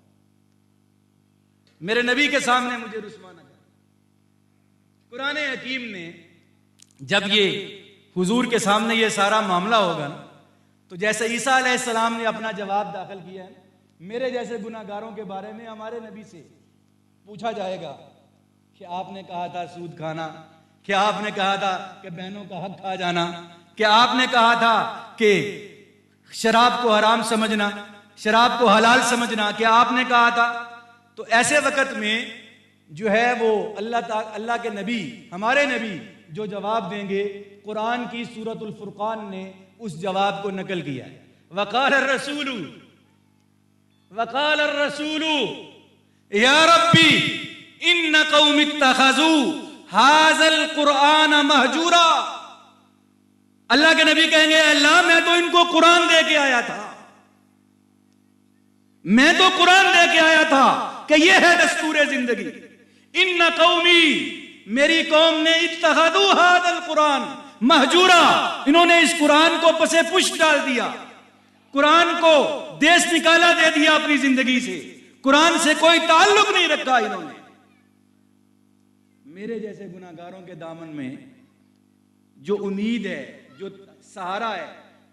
میرے نبی کے سامنے مجھے رسوا نہ کرنا۔ قرآن حکیم نے جب یہ حضور کے سامنے یہ سارا معاملہ ہوگا نا، تو جیسے عیسیٰ علیہ السلام نے اپنا جواب داخل کیا ہے، میرے جیسے گناہ گاروں کے بارے میں ہمارے نبی سے پوچھا جائے گا کہ آپ نے کہا تھا سود کھانا، کیا آپ نے کہا تھا کہ بہنوں کا حق کھا جانا، کیا آپ نے کہا تھا کہ شراب کو حرام سمجھنا، شراب کو حلال سمجھنا، کیا آپ نے کہا تھا؟ تو ایسے وقت میں جو ہے وہ اللہ کے نبی، ہمارے نبی جو جواب دیں گے، قرآن کی سورۃ الفرقان نے اس جواب کو نقل کیا ہے۔ وقال الرسول یا ربی ان قوم اتخذوا ھذا القرآن مہجورا، اللہ کے نبی کہیں گے اللہ میں تو ان کو قرآن دے کے آیا تھا، میں تو قرآن دے کے آیا تھا کہ یہ ہے دستور زندگی۔ ان قومی، میری قوم نے اتخذوا ھذا القرآن مہجورا، انہوں نے اس قرآن کو پسے پشت ڈال دیا، قرآن کو دیس نکالا دے دیا اپنی زندگی سے، قرآن سے کوئی تعلق نہیں رکھا انہوں نے۔ میرے جیسے گناہ گاروں کے دامن میں جو امید ہے، جو سہارا ہے،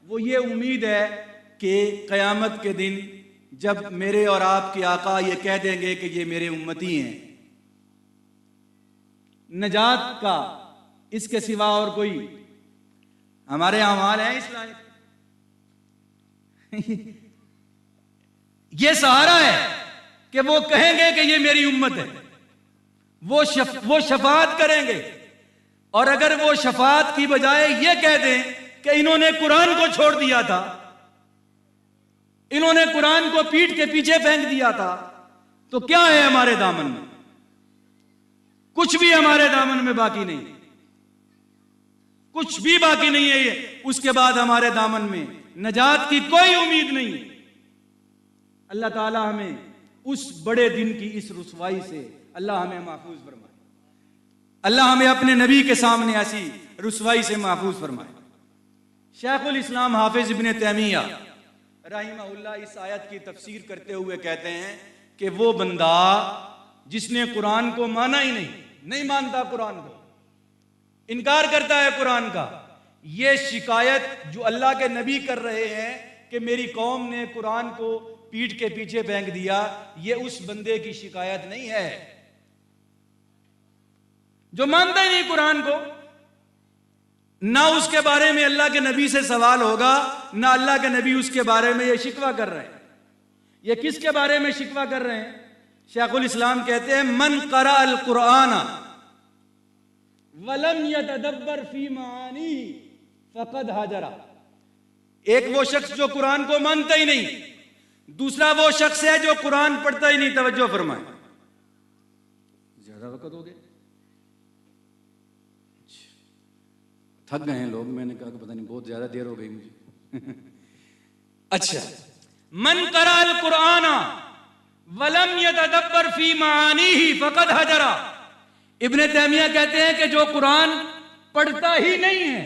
وہ یہ امید ہے کہ قیامت کے دن جب میرے اور آپ کے آقا یہ کہہ دیں گے کہ یہ میرے امتی ہیں، نجات کا اس کے سوا اور کوئی ہمارے اعمال ہیں اس لائق؟ یہ سہارا ہے کہ وہ کہیں گے کہ یہ میری امت ہے، وہ شفاعت کریں گے، اور اگر وہ شفاعت کی بجائے یہ کہہ دیں کہ انہوں نے قرآن کو چھوڑ دیا تھا، انہوں نے قرآن کو پیٹھ کے پیچھے پھینک دیا تھا، تو کیا ہے ہمارے دامن میں؟ کچھ بھی ہمارے دامن میں باقی نہیں، کچھ بھی باقی نہیں ہے۔ یہ اس کے بعد ہمارے دامن میں نجات کی کوئی امید نہیں۔ اللہ تعالی ہمیں اس بڑے دن کی اس رسوائی سے اللہ ہمیں محفوظ فرمائے، اللہ ہمیں اپنے نبی کے سامنے ایسی رسوائی سے محفوظ فرمائے۔ شیخ الاسلام حافظ ابن تیمیہ رحمہ اللہ اس آیت کی تفسیر کرتے ہوئے کہتے ہیں کہ وہ بندہ جس نے قرآن کو مانا ہی نہیں مانتا، قرآن کو انکار کرتا ہے قرآن کا، یہ شکایت جو اللہ کے نبی کر رہے ہیں کہ میری قوم نے قرآن کو پیٹھ کے پیچھے پھینک دیا، یہ اس بندے کی شکایت نہیں ہے جو مانتا ہی نہیں قرآن کو۔ نہ اس کے بارے میں اللہ کے نبی سے سوال ہوگا، نہ اللہ کے نبی اس کے بارے میں یہ شکوہ کر رہے ہیں۔ یہ کس کے بارے میں شکوہ کر رہے ہیں؟ شیخ الاسلام کہتے ہیں من قرأ القرآن ولم یتدبر فی معانی فقد ہجرا۔ ایک وہ شخص جو قرآن کو مانتا ہی نہیں، دوسرا وہ شخص ہے جو قرآن پڑھتا ہی نہیں۔ توجہ فرمائیں، زیادہ وقت ہو گیا، تھک گئے ہیں لوگ، میں نے کہا کہ پتہ نہیں بہت زیادہ دیر ہو گئی مجھے۔ اچھا، من قرأ القرآن ولم یتدبر فی معانیہ فقد ہجرا۔ ابن تیمیہ کہتے ہیں کہ جو قرآن پڑھتا ہی نہیں ہے،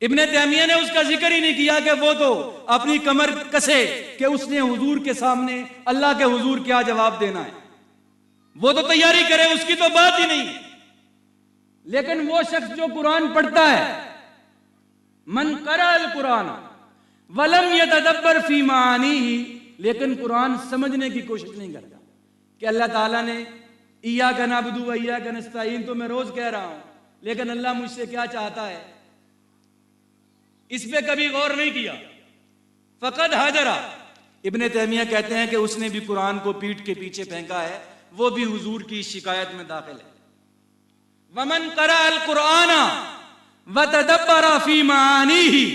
ابن تیمیہ نے اس کا ذکر ہی نہیں کیا کہ وہ تو اپنی کمر کسے کہ اس نے حضور کے سامنے اللہ کے حضور کیا جواب دینا ہے، وہ تو تیاری کرے، اس کی تو بات ہی نہیں۔ لیکن وہ شخص جو قرآن پڑھتا ہے، من قرأ القرآن ولم یتدبر فی معانیہ، لیکن قرآن سمجھنے کی کوشش نہیں کرتا کہ اللہ تعالیٰ نے ایاک نعبد و ایاک نستعین تو میں روز کہہ رہا ہوں، لیکن اللہ مجھ سے کیا چاہتا ہے اس پہ کبھی غور نہیں کیا۔ فقد ہجرا، ابن تیمیہ کہتے ہیں کہ اس نے بھی قرآن کو پیٹھ کے پیچھے پھینکا ہے، وہ بھی حضور کی شکایت میں داخل ہے۔ ومن قرأ القرآن وتدبر فی معانیہ،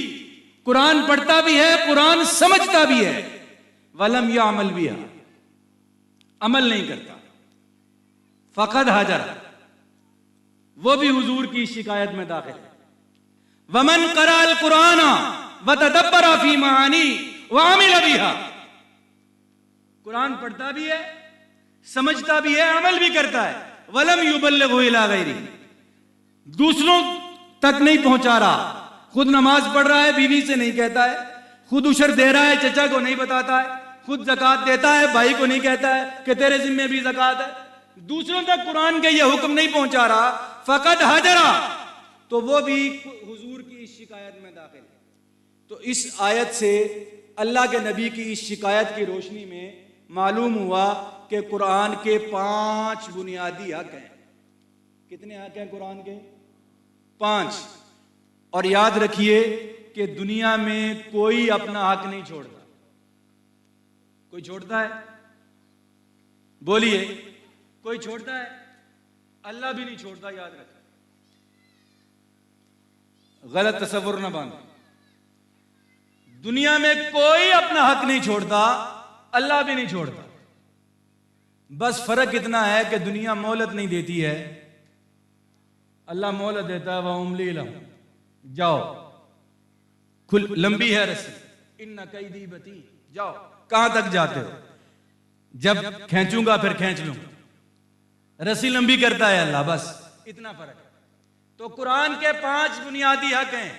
قرآن پڑھتا بھی ہے، قرآن سمجھتا بھی ہے، ولم یعمل بہا، عمل نہیں کرتا، فقد حجر، وہ بھی حضور کی شکایت میں داخل ہے۔ ومن قرأ القرآن وتدبر فی معانی وعمل بہا، قرآن پڑھتا بھی ہے، سمجھتا بھی ہے، عمل بھی کرتا ہے، ولم یبلغ الی غیرہ، دوسروں تک نہیں پہنچا رہا، خود نماز پڑھ رہا ہے، بیوی سے نہیں کہتا ہے، خود عشر دے رہا ہے، چچا کو نہیں بتاتا ہے، خود زکوٰۃ دیتا ہے، بھائی کو نہیں کہتا ہے کہ تیرے ذمے بھی زکوٰۃ ہے، دوسروں تک قرآن کے یہ حکم نہیں پہنچا رہا، فقد حجرا، تو وہ بھی حضور کی اس شکایت میں داخل ہے۔ تو اس آیت سے اللہ کے نبی کی اس شکایت کی روشنی میں معلوم ہوا کہ قرآن کے 5 بنیادی حق ہیں۔ کتنے حق ہیں قرآن کے؟ 5۔ اور یاد رکھیے کہ دنیا میں کوئی اپنا حق نہیں چھوڑتا۔ کوئی چھوڑتا ہے؟ بولیے، کوئی چھوڑتا ہے؟ اللہ بھی نہیں چھوڑتا، یاد رکھیں، غلط تصور نہ باندھیں۔ دنیا میں کوئی اپنا حق نہیں چھوڑتا، اللہ بھی نہیں چھوڑتا، بس فرق اتنا ہے کہ دنیا مہلت نہیں دیتی ہے، اللہ مہلت دیتا ہے، وَأُمْلِي لَهُمْ، جاؤ، لمبی ہے رسی، اِنَّ کَیْدِی مَتِین، جاؤ، کہاں تک جاتے ہو؟ جب کھینچوں گا پھر کھینچ لوں، رسی لمبی کرتا ہے اللہ، بس اتنا فرق ہے۔ تو قرآن کے 5 بنیادی حق ہیں۔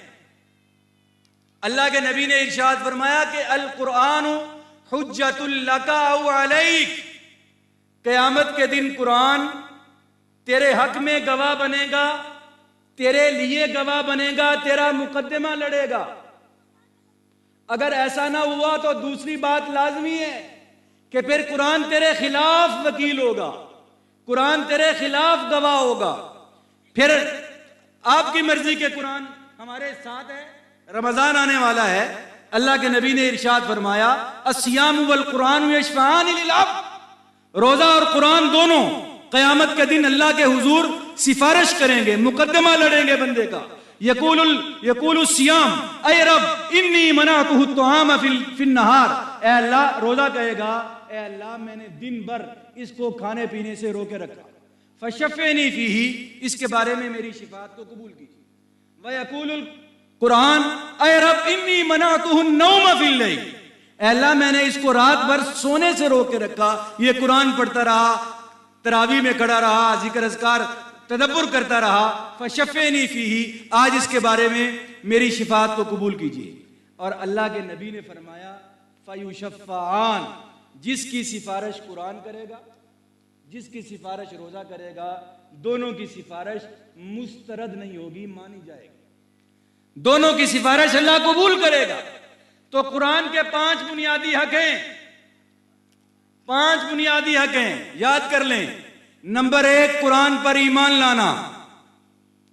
اللہ کے نبی نے ارشاد فرمایا کہ القرآن حجت لک او علیک، قیامت کے دن قرآن تیرے حق میں گواہ بنے گا، تیرے لیے گواہ بنے گا، تیرا مقدمہ لڑے گا۔ اگر ایسا نہ ہوا تو دوسری بات لازمی ہے کہ پھر قرآن تیرے خلاف وکیل ہوگا، قرآن تیرے خلاف گواہ ہوگا۔ پھر آپ کی مرضی کے قرآن ہمارے ساتھ ہے، رمضان آنے والا ہے، اللہ کے نبی نے ارشاد فرمایا الصیام والقرآن یشفعان للعبد، روزہ اور قرآن دونوں قیامت کے دن اللہ کے حضور سفارش کریں گے، مقدمہ لڑیں گے بندے کا۔ یقول الصیام اے رب انی منعتہ الطعام فی النہار، اے اللہ، روزہ کہے گا اے اللہ میں نے دن بھر اس کو کھانے پینے سے روکے رکھا، فشفعنی فیہ، اس کے بارے میں میری شفاعت کو قبول کیجیے۔ ویقول القرآن اے رب انی منعتہ النوم فی اللیل، اے اللہ میں نے اس کو رات بھر سونے سے روک کے رکھا، یہ قرآن پڑھتا رہا، تراویح میں کھڑا رہا، ذکر اذکار تدبر کرتا رہا، فشفعنی فیہ، آج اس کے بارے میں میری شفاعت کو قبول کیجیے۔ اور اللہ کے نبی نے فرمایا فیشفعان، جس کی سفارش قرآن کرے گا، جس کی سفارش روزہ کرے گا، دونوں کی سفارش مسترد نہیں ہوگی، مانی جائے گی، دونوں کی سفارش اللہ قبول کرے گا۔ تو قرآن کے 5 بنیادی حق ہیں، 5 بنیادی حق ہیں، یاد کر لیں۔ نمبر 1، قرآن پر ایمان لانا۔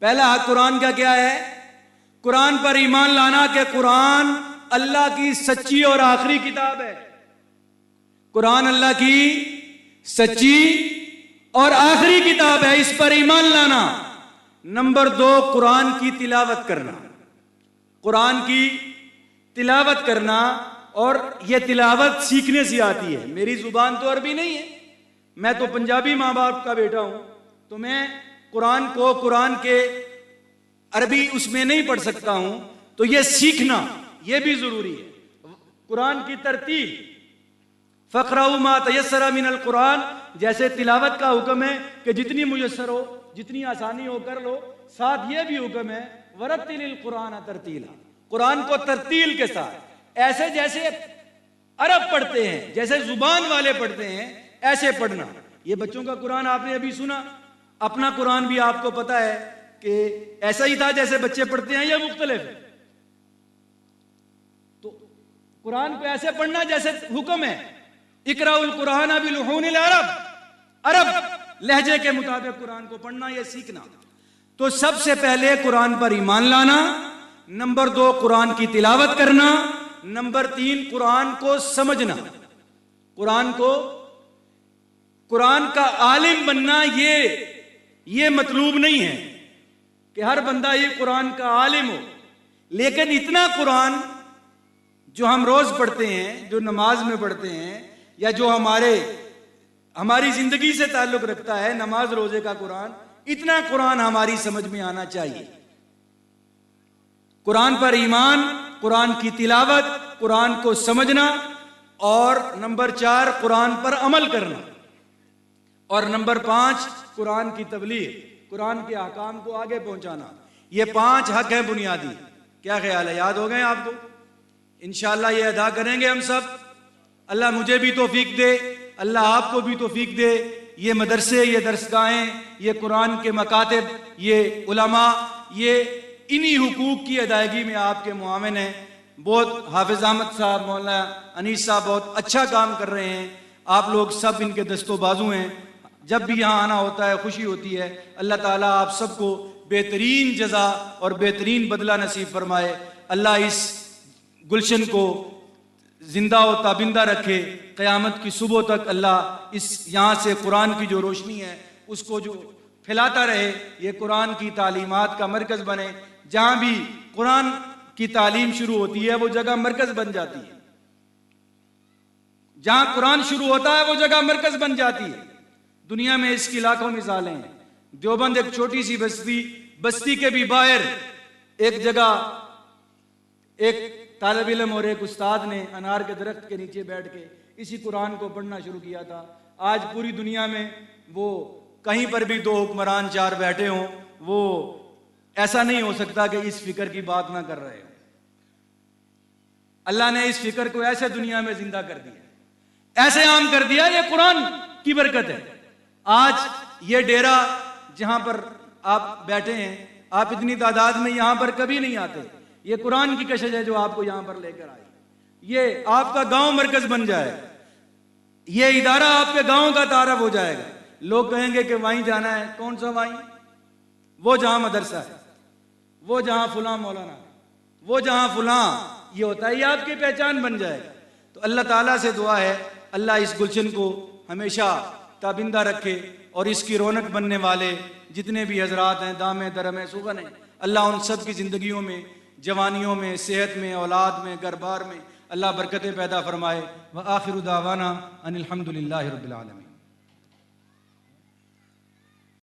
پہلا حق قرآن کا کیا ہے؟ قرآن پر ایمان لانا کہ قرآن اللہ کی سچی اور آخری کتاب ہے، قرآن اللہ کی سچی اور آخری کتاب ہے، اس پر ایمان لانا۔ نمبر 2، قرآن کی تلاوت کرنا، قرآن کی تلاوت کرنا، اور یہ تلاوت سیکھنے سے آتی ہے۔ میری زبان تو عربی نہیں ہے، میں تو پنجابی ماں باپ کا بیٹا ہوں، تو میں قرآن کو، قرآن کے عربی اس میں نہیں پڑھ سکتا ہوں، تو یہ سیکھنا یہ بھی ضروری ہے۔ قرآن کی ترتیل، فَاقْرَؤُوا مَا تَيَسَّرَ مِنَ الْقُرْآنِ، جیسے تلاوت کا حکم ہے کہ جتنی میسر ہو، جتنی آسانی ہو کر لو، ساتھ یہ بھی حکم ہے وَرَتِّلِ الْقُرْآنَ تَرْتِيلًا، قرآن کو ترتیل کے ساتھ، ایسے جیسے عرب پڑھتے ہیں، جیسے زبان والے پڑھتے ہیں، ایسے پڑھنا۔ یہ بچوں کا قرآن آپ نے ابھی سنا، اپنا قرآن بھی آپ کو پتا ہے کہ ایسا ہی تھا جیسے بچے پڑھتے ہیں یا مختلف ہے؟ تو قرآن کو ایسے پڑھنا جیسے حکم ہے، اقرأوا القرآن بلحون العرب، عرب لہجے کے مطابق قرآن کو پڑھنا، یہ سیکھنا۔ تو سب سے پہلے قرآن پر ایمان لانا، نمبر 2 قرآن کی تلاوت کرنا، نمبر 3 قرآن کو سمجھنا، قرآن کا عالم بننا۔ یہ مطلوب نہیں ہے کہ ہر بندہ یہ قرآن کا عالم ہو، لیکن اتنا قرآن جو ہم روز پڑھتے ہیں، جو نماز میں پڑھتے ہیں، یا جو ہماری زندگی سے تعلق رکھتا ہے، نماز روزے کا قرآن، اتنا قرآن ہماری سمجھ میں آنا چاہیے۔ قرآن پر ایمان، قرآن کی تلاوت، قرآن کو سمجھنا، اور نمبر 4 قرآن پر عمل کرنا، اور نمبر 5 قرآن کی تبلیغ، قرآن کے احکام کو آگے پہنچانا۔ یہ 5 حق ہیں بنیادی۔ کیا خیال ہے، یاد ہو گئے آپ کو؟ انشاءاللہ یہ ادا کریں گے ہم سب۔ اللہ مجھے بھی توفیق دے، اللہ آپ کو بھی توفیق دے۔ یہ مدرسے، یہ درسگاہیں، یہ قرآن کے مکاتب، یہ علماء، یہ انہی حقوق کی ادائیگی میں آپ کے معاون ہیں۔ بہت حافظ احمد صاحب، مولانا انیس صاحب بہت اچھا کام کر رہے ہیں، آپ لوگ سب ان کے دست و بازو ہیں۔ جب بھی یہاں آنا ہوتا ہے خوشی ہوتی ہے۔ اللہ تعالیٰ آپ سب کو بہترین جزا اور بہترین بدلہ نصیب فرمائے۔ اللہ اس گلشن کو زندہ و تابندہ رکھے قیامت کی صبح تک۔ اللہ اس یہاں سے قرآن کی جو روشنی ہے اس کو جو پھیلاتا رہے، یہ قرآن کی تعلیمات کا مرکز بنے۔ جہاں بھی قرآن کی تعلیم شروع ہوتی ہے وہ جگہ مرکز بن جاتی ہے، جہاں قرآن شروع ہوتا ہے وہ جگہ مرکز بن جاتی ہے۔ دنیا میں اس کی لاکھوں مثالیں ہیں۔ دیوبند ایک چھوٹی سی بستی کے بھی باہر ایک جگہ ایک طالب علم اور ایک استاد نے انار کے درخت کے نیچے بیٹھ کے اسی قرآن کو پڑھنا شروع کیا تھا۔ آج پوری دنیا میں وہ کہیں پر بھی 2 حکمران 4 بیٹھے ہوں، وہ ایسا نہیں ہو سکتا کہ اس فکر کی بات نہ کر رہے ہوں۔ اللہ نے اس فکر کو ایسے دنیا میں زندہ کر دیا، ایسے عام کر دیا۔ یہ قرآن کی برکت ہے۔ آج یہ ڈیرا جہاں پر آپ بیٹھے ہیں، آپ اتنی تعداد میں یہاں پر کبھی نہیں آتے۔ یہ قرآن کی کشش ہے جو آپ کو یہاں پر لے کر آئی۔ یہ آپ کا گاؤں مرکز بن جائے، یہ ادارہ آپ کے گاؤں کا تعارف ہو جائے گا۔ لوگ کہیں گے کہ وہیں جانا ہے۔ کون سا وہیں؟ وہ جہاں مدرسہ ہے، وہ جہاں فلاں مولانا ہے، وہ جہاں فلاں یہ ہوتا ہے، یہ آپ کی پہچان بن جائے گا۔ تو اللہ تعالیٰ سے دعا ہے اللہ اس گلشن کو ہمیشہ تابندہ رکھے، اور اس کی رونق بننے والے جتنے بھی حضرات ہیں، دامے درم سغن ہیں، اللہ ان سب کی زندگیوں میں، جوانیوں میں، صحت میں، اولاد میں، گھر بار میں اللہ برکتیں پیدا فرمائے۔ وآخر دعوانا ان الحمد للہ رب العالمین۔